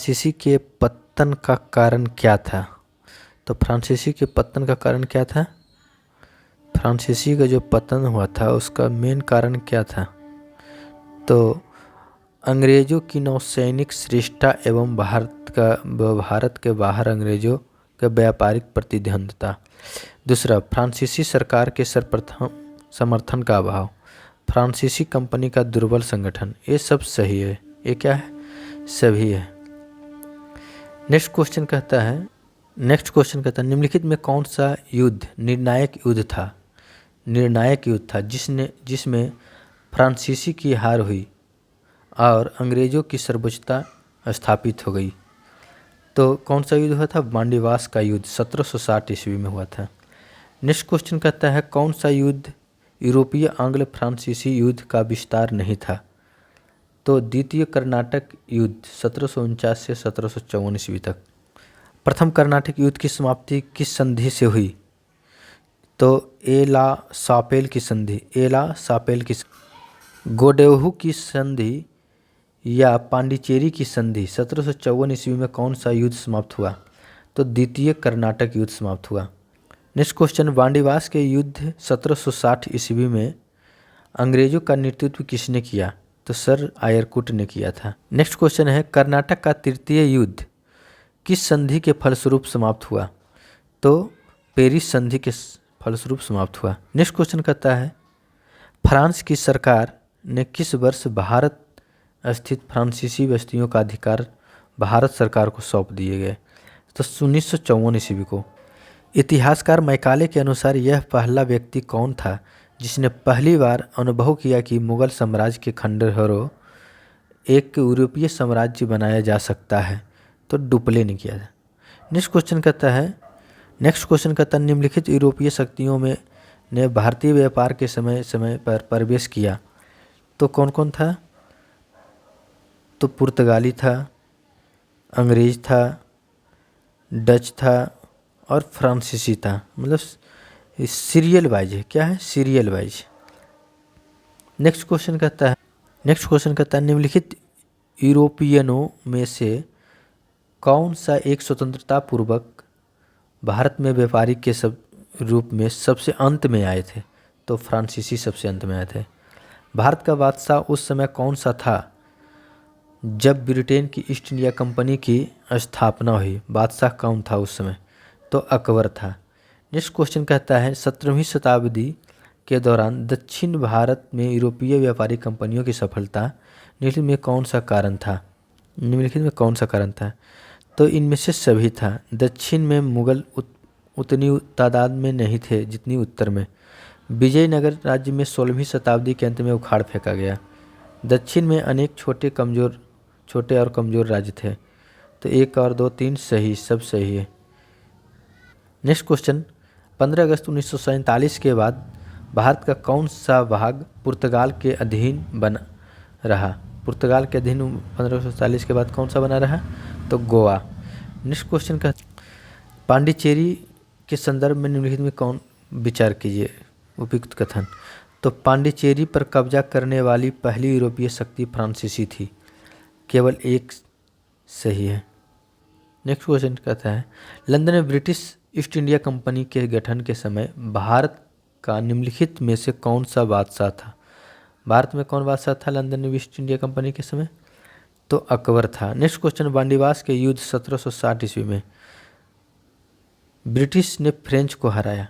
फ्रांसीसी के पतन का कारण क्या था? तो फ्रांसीसी के पतन का कारण क्या था? फ्रांसीसी का जो पतन हुआ था उसका मेन कारण क्या था? तो अंग्रेज़ों की नौसैनिक श्रेष्ठता एवं भारत के बाहर अंग्रेज़ों का व्यापारिक प्रतिद्वंद्विता। दूसरा, फ्रांसीसी सरकार के सर्वप्रथम समर्थन का अभाव। फ्रांसीसी कंपनी का दुर्बल संगठन। ये सब सही है। ये क्या है? सभी है। नेक्स्ट क्वेश्चन कहता है निम्नलिखित में कौन सा युद्ध निर्णायक युद्ध था? निर्णायक युद्ध था जिसमें फ्रांसीसी की हार हुई और अंग्रेज़ों की सर्वोच्चता स्थापित हो गई। तो कौन सा युद्ध हुआ था? मांडीवास का युद्ध 1760 ईस्वी में हुआ था। नेक्स्ट क्वेश्चन कहता है कौन सा युद्ध यूरोपीय आंग्ल फ्रांसीसी युद्ध का विस्तार नहीं था? तो द्वितीय कर्नाटक युद्ध 1749 से 1754 ईस्वी तक। प्रथम कर्नाटक युद्ध की समाप्ति किस संधि से हुई? तो एला सापेल की संधि। गोडेहू की संधि या पांडिचेरी की संधि 1754 ईस्वी में कौन सा युद्ध समाप्त हुआ? तो द्वितीय कर्नाटक युद्ध समाप्त हुआ। नेक्स्ट क्वेश्चन, वांडीवास के युद्ध 1760 ईस्वी में अंग्रेजों का नेतृत्व किसने किया? तो सर आयरकुट ने किया था। नेक्स्ट क्वेश्चन है कर्नाटक का तृतीय युद्ध किस संधि के फलस्वरूप समाप्त हुआ? तो पेरिस संधि के फलस्वरूप समाप्त हुआ। नेक्स्ट क्वेश्चन कहता है फ्रांस की सरकार ने किस वर्ष भारत स्थित फ्रांसीसी बस्तियों का अधिकार भारत सरकार को सौंप दिए गए? तो 1954 ईस्वी को। इतिहासकार मैकाले के अनुसार यह पहला व्यक्ति कौन था जिसने पहली बार अनुभव किया कि मुगल साम्राज्य के खंडहर हो एक यूरोपीय साम्राज्य बनाया जा सकता है? तो डुप्ले ने किया था। नेक्स्ट क्वेश्चन कहता है निम्नलिखित यूरोपीय शक्तियों में ने भारतीय व्यापार के समय समय पर प्रवेश किया। तो कौन कौन था? तो पुर्तगाली था, अंग्रेज था, डच था और फ्रांसीसी था। मतलब सीरियल वाइज है। क्या है? Serial wise. नेक्स्ट क्वेश्चन कहता है निम्नलिखित यूरोपियनों में से कौन सा एक स्वतंत्रता पूर्वक भारत में व्यापारी के रूप में सबसे अंत में आए थे? तो फ्रांसीसी सबसे अंत में आए थे। भारत का बादशाह उस समय कौन सा था जब ब्रिटेन की ईस्ट इंडिया कंपनी की स्थापना हुई? बादशाह कौन था उस समय? तो अकबर था। नेक्स्ट क्वेश्चन कहता है 17वीं शताब्दी के दौरान दक्षिण भारत में यूरोपीय व्यापारी कंपनियों की सफलता निम्नलिखित में कौन सा कारण था? तो इनमें से सभी था। दक्षिण में मुगल उतनी तादाद में नहीं थे जितनी उत्तर में। विजयनगर राज्य में 16वीं शताब्दी के अंत में उखाड़ फेंका गया। दक्षिण में अनेक छोटे और कमज़ोर राज्य थे। तो 1 और 2 3 सही, सब सही है। नेक्स्ट क्वेश्चन 15 अगस्त 1947 के बाद भारत का कौन सा भाग पुर्तगाल के अधीन बना रहा? पुर्तगाल के अधीन 1547 के बाद कौन सा बना रहा? तो गोवा। नेक्स्ट क्वेश्चन का पांडिचेरी के संदर्भ में निम्नलिखित में कौन विचार कीजिए उपयुक्त कथन। तो पांडिचेरी पर कब्जा करने वाली पहली यूरोपीय शक्ति फ्रांसीसी थी। केवल एक सही है। नेक्स्ट क्वेश्चन कहता है लंदन में ब्रिटिश ईस्ट इंडिया कंपनी के गठन के समय भारत का निम्नलिखित में से कौन सा बादशाह था? भारत में कौन बादशाह था लंदन में ईस्ट इंडिया कंपनी के समय? तो अकबर था। नेक्स्ट क्वेश्चन वांडीवास के युद्ध 1760 ईस्वी में ब्रिटिश ने फ्रेंच को हराया।